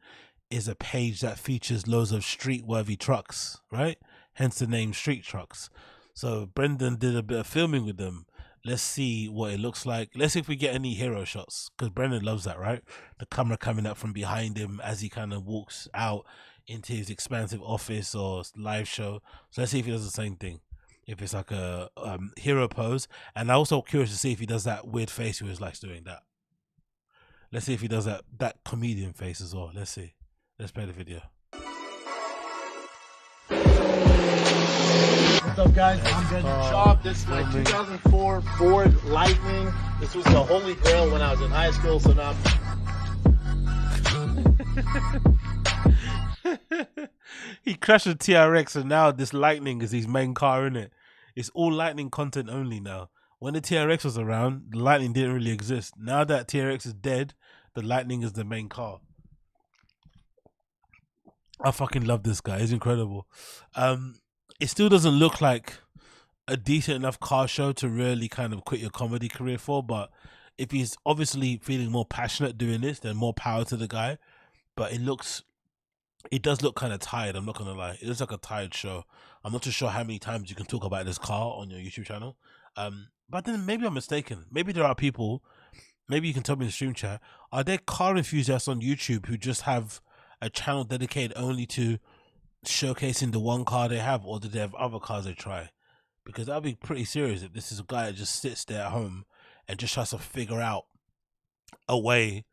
is a page that features loads of street-worthy trucks, right? Hence the name Street Trucks. So Brendan did a bit of filming with them. Let's see what it looks like. Let's see if we get any hero shots, because Brendan loves that, right? The camera coming up from behind him as he kind of walks out into his expansive office or live show. So let's see if he does the same thing, if it's like a hero pose. And I'm also curious to see if he does that weird face he always likes doing that. Let's see if he does that comedian face as well. Let's see. Let's play the video. What's up, guys? I'm SCHAUB. This is my 2004 Ford Lightning. This was the holy grail when I was in high school, so now he crashed a TRX, and now this Lightning is his main car, innit? It's all Lightning content only now. When the TRX was around, the Lightning didn't really exist. Now that TRX is dead, the Lightning is the main car. I fucking love this guy. He's incredible. It still doesn't look like a decent enough car show to really kind of quit your comedy career for, but if he's obviously feeling more passionate doing this, then more power to the guy. But it does look kind of tired, I'm not gonna lie. It looks like a tired show. I'm not too sure how many times you can talk about this car on your YouTube channel. But then maybe I'm mistaken. Maybe there are people, maybe you can tell me in the stream chat, are there car enthusiasts on YouTube who just have a channel dedicated only to showcasing the one car they have, or do they have other cars they try? Because that'd be pretty serious if this is a guy that just sits there at home and just tries to figure out a way,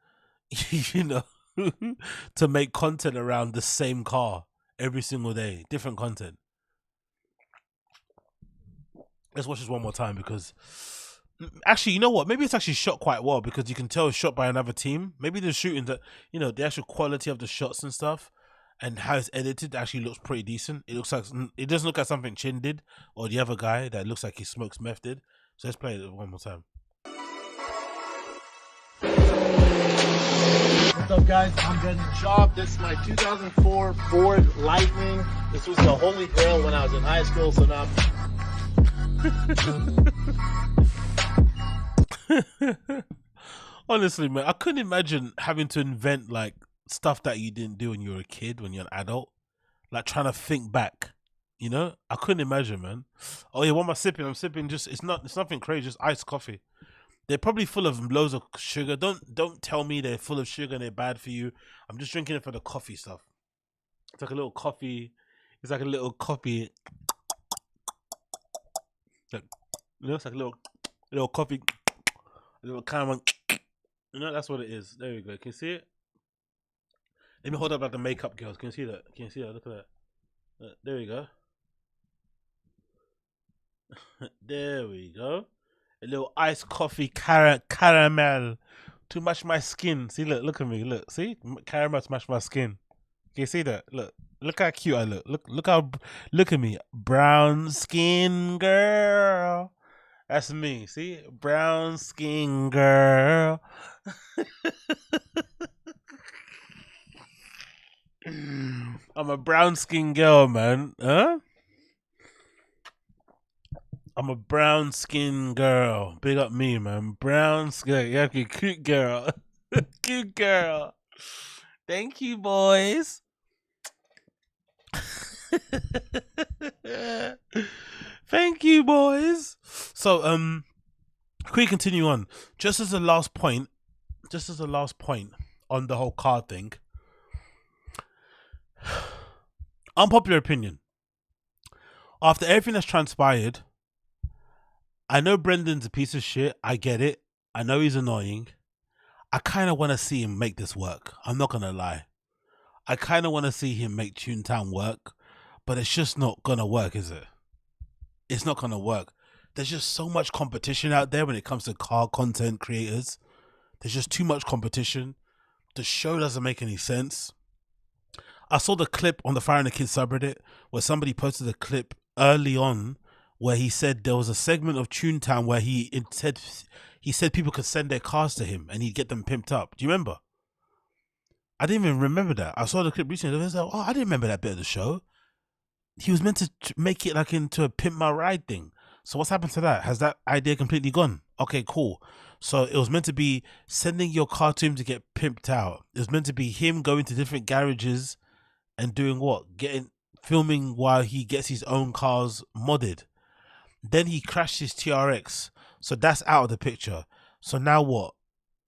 to make content around the same car every single day, different content. Let's watch this one more time, because actually, you know what? Maybe it's actually shot quite well, because you can tell it's shot by another team. Maybe they're shooting the actual quality of the shots and stuff, and how it's edited actually looks pretty decent. It doesn't look like something Chin did or the other guy that looks like he smokes meth did. So let's play it one more time. what's up, guys? I'm SCHAUB. This is my 2004 Ford Lightning. This was the holy grail when I was in high school, so now honestly, man, I couldn't imagine having to invent like stuff that you didn't do when you were a kid, when you're an adult, like trying to think back. I couldn't imagine, man. Oh yeah, what am I sipping? I'm sipping it's nothing crazy, just iced coffee. They're probably full of loads of sugar. Don't tell me they're full of sugar and they're bad for you. I'm just drinking it for the coffee stuff. It's like a little coffee. It's like a little coffee. It's like a little coffee, a little caramel. That's what it is. There you go. Can you see it? Let me hold up like the makeup girls. Can you see that? Can you see that? Look at that. There we go. There we go. A little iced coffee caramel to match my skin. See, look at me. Look, see, caramel to match my skin. Can you see that? Look how cute I look. Look at me, brown skin girl. That's me. See, brown skin girl. I'm a brown skin girl, man. Huh? I'm a brown skin girl. Big up me, man. Brown skin. Yeah, cute girl. Cute girl. Thank you, boys. Thank you, boys. So, can we continue on? Just as a last point, just as a last point on the whole card thing, unpopular opinion. After everything that's transpired, I know Brendan's a piece of shit. I get it. I know he's annoying. I kind of want to see him make this work. I'm not going to lie. I kind of want to see him make Toontown work, but it's just not going to work, is it? It's not going to work. There's just so much competition out there when it comes to car content creators. There's just too much competition. The show doesn't make any sense. I saw the clip on the Fire and the Kids subreddit where somebody posted a clip early on where he said there was a segment of Toontown where he said people could send their cars to him and he'd get them pimped up. Do you remember? I didn't even remember that. I saw the clip recently. I was like, oh, I didn't remember that bit of the show. He was meant to make it like into a pimp my ride thing. So what's happened to that? Has that idea completely gone? Okay, cool. So it was meant to be sending your car to him to get pimped out. It was meant to be him going to different garages and doing what? Filming while he gets his own cars modded. Then he crashed his TRX. So that's out of the picture. So now what?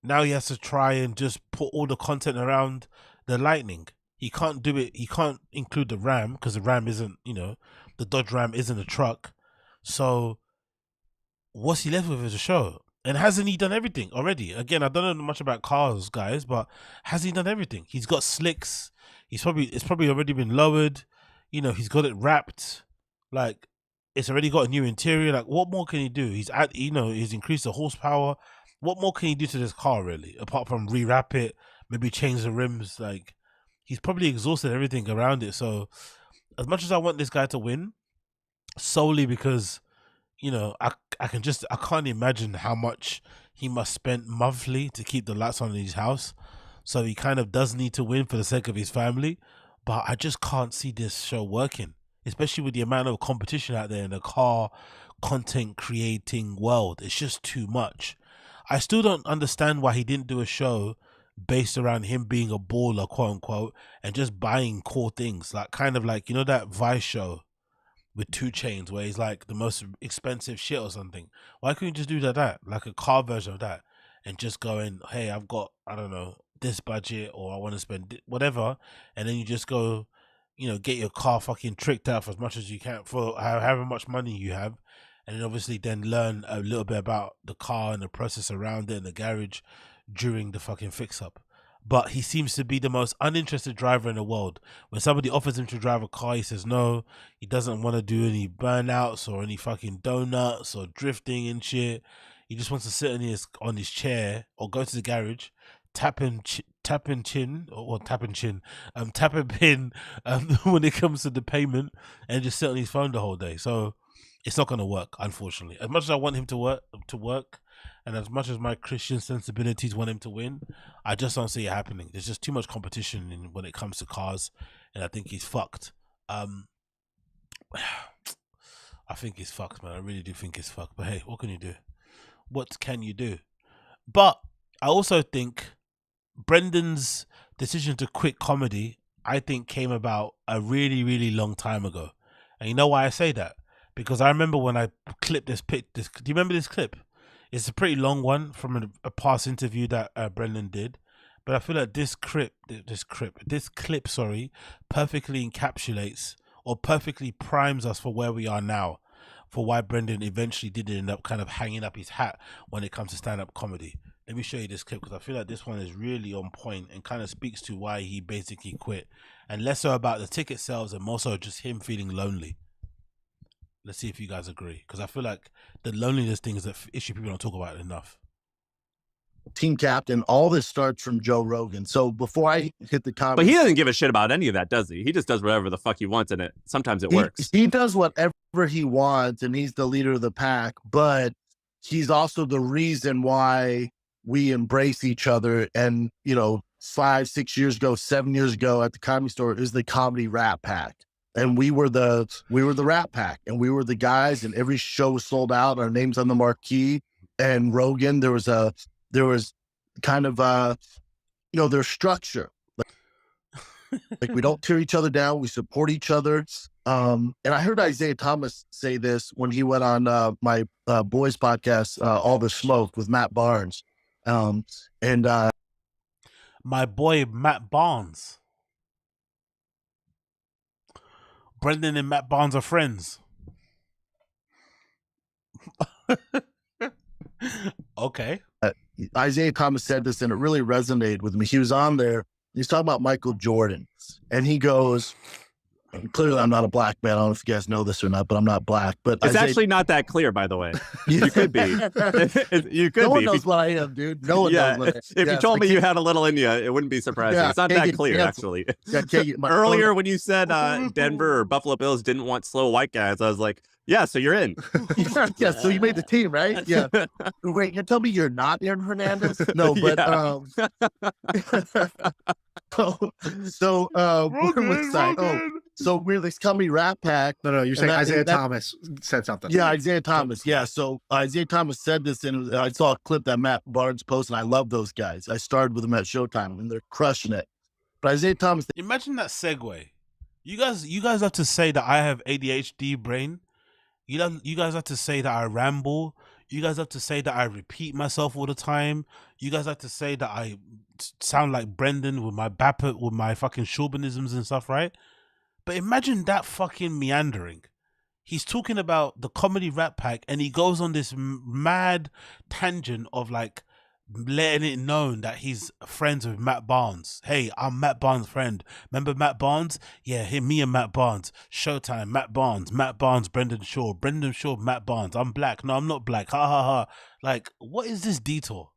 Now he has to try and just put all the content around the Lightning. He can't do it. He can't include the Ram because the Ram isn't, the Dodge Ram isn't a truck. So what's he left with as a show? And hasn't he done everything already? Again, I don't know much about cars, guys, but has he done everything? He's got slicks. It's probably already been lowered. He's got it wrapped. Like, it's already got a new interior. Like, what more can he do? He's increased the horsepower. What more can he do to this car, really? Apart from rewrap it, maybe change the rims. Like, he's probably exhausted everything around it. So, as much as I want this guy to win, solely because, I can't imagine how much he must spend monthly to keep the lights on in his house. So he kind of does need to win for the sake of his family. But I just can't see this show working, especially with the amount of competition out there in the car content creating world. It's just too much. I still don't understand why he didn't do a show based around him being a baller, quote unquote, and just buying cool things. Like, kind of like, that Vice show with 2 Chainz where he's like the most expensive shit or something. Why couldn't you just do that? Like a car version of that and just going, hey, I've got, I don't know, this budget, or I want to spend whatever. And then you just go, get your car fucking tricked out for as much as you can for however much money you have. And then obviously then learn a little bit about the car and the process around it in the garage during the fucking fix up. But he seems to be the most uninterested driver in the world. When somebody offers him to drive a car, he says no. He doesn't want to do any burnouts or any fucking donuts or drifting and shit. He just wants to sit on his chair or go to the garage, tap and pin when it comes to the payment, and just sit on his phone the whole day. So it's not going to work, unfortunately. As much as I want him to work, and as much as my Christian sensibilities want him to win, I just don't see it happening. There's just too much competition when it comes to cars, and I think he's fucked. I think he's fucked, man. I really do think he's fucked. But hey, what can you do? What can you do? But I also think Brendan's decision to quit comedy, I think, came about a really, really long time ago. And you know why I say that? Because I remember when I clipped this. Do you remember this clip? It's a pretty long one from a past interview that Brendan did. But I feel like this clip, perfectly encapsulates or perfectly primes us for where we are now, for why Brendan eventually did end up kind of hanging up his hat when it comes to stand-up comedy. Let me show you this clip because I feel like this one is really on point and kind of speaks to why he basically quit, and less so about the ticket sales and more so just him feeling lonely. Let's see if you guys agree, because I feel like the loneliness thing is an issue people don't talk about enough. Team captain, all this starts from Joe Rogan. So before I hit the comments, but he doesn't give a shit about any of that, does he? He just does whatever the fuck he wants, and sometimes it works. He does whatever he wants, and he's the leader of the pack. But he's also the reason why we embrace each other. And 5, 6 years ago, 7 years ago at the Comedy Store is the Comedy Rat Pack. And we were the Rat Pack, and we were the guys, and every show was sold out. Our names on the marquee. And Rogan, there was kind of there's structure. Like we don't tear each other down, we support each other. And I heard Isaiah Thomas say this when he went on my boys podcast, All the Smoke, with Matt Barnes. And my boy Matt Barnes. Brendan and Matt Barnes are friends. Okay. Isaiah Thomas said this and it really resonated with me. He was on there. He's talking about Michael Jordan. And he goes, clearly I'm not a black man. I don't know if you guys know this or not, but I'm not black. But it's actually not that clear, by the way. You could be. You could no one be. knows what I am, dude. No one knows what I am. If you told me you had a little in you, it wouldn't be surprising. It's not that clear, actually. Earlier when you said Denver or Buffalo Bills didn't want slow white guys, I was like, yeah, so you're in. Yeah, so you made the team, right? Yeah. Wait, you tell me you're not Aaron Hernandez? No, but so we're this company Rat Pack. No, you're saying Isaiah Thomas said something. Yeah, Isaiah Thomas. Yeah, so Isaiah Thomas said this, and I saw a clip that Matt Barnes posted, and I love those guys. I started with them at Showtime, and they're crushing it. But Isaiah Thomas. Imagine that segue. You guys have to say that I have ADHD brain. You guys have to say that I ramble. You guys have to say that I repeat myself all the time. You guys have to say that I sound like Brendan with my with my fucking chauvinisms and stuff, right? But imagine that fucking meandering. He's talking about the comedy Rat Pack and he goes on this mad tangent of like letting it known that he's friends with Matt Barnes. Hey, I'm Matt Barnes' friend. Remember Matt Barnes? Yeah, me and Matt Barnes. Showtime, Matt Barnes, Brendan Shaw, Matt Barnes. I'm black. No, I'm not black. Ha ha ha. Like, what is this detour?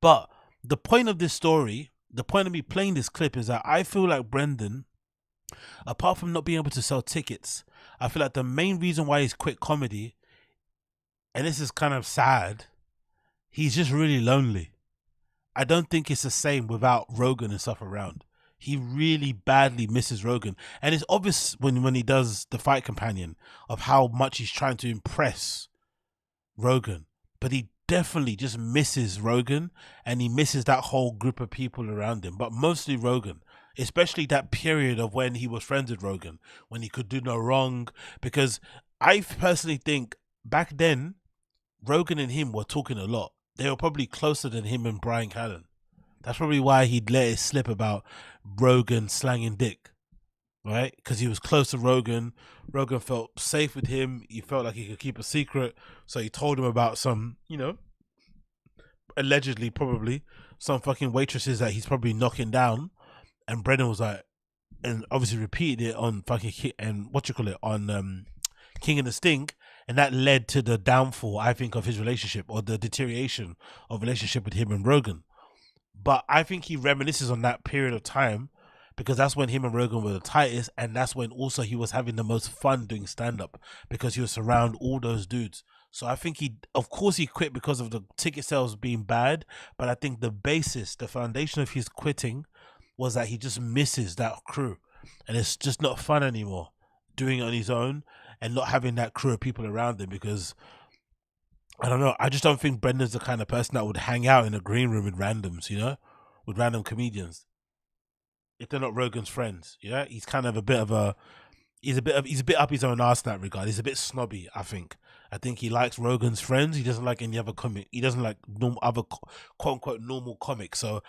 But the point of this story, the point of me playing this clip is that I feel like Brendan, apart from not being able to sell tickets, I feel like the main reason why he's quit comedy, and this is kind of sad, he's just really lonely. I don't think it's the same without Rogan and stuff around. He really badly misses Rogan. And it's obvious when he does the Fight Companion of how much he's trying to impress Rogan. But he definitely just misses Rogan and he misses that whole group of people around him. But mostly Rogan. Especially that period of when he was friends with Rogan. When he could do no wrong. Because I personally think back then, Rogan and him were talking a lot. They were probably closer than him and Bryan Callen. That's probably why he'd let it slip about Rogan slanging dick, right? Because he was close to Rogan. Rogan felt safe with him. He felt like he could keep a secret. So he told him about some, allegedly, probably, some fucking waitresses that he's probably knocking down. And Brendan was like, and obviously repeated it on fucking, on King and the Stink. And that led to the downfall, I think, of his relationship or the deterioration of relationship with him and Rogan. But I think he reminisces on that period of time because that's when him and Rogan were the tightest. And that's when also he was having the most fun doing stand-up because he was around all those dudes. So I think of course he quit because of the ticket sales being bad. But I think the basis, the foundation of his quitting was that he just misses that crew. And it's just not fun anymore doing it on his own. And not having that crew of people around him because, I don't know, I just don't think Brendan's the kind of person that would hang out in a green room with randoms, with random comedians. If they're not Rogan's friends, he's kind of he's a bit up his own arse in that regard. He's a bit snobby, I think. I think he likes Rogan's friends. He doesn't like any other comic. He doesn't like other quote unquote normal comics. So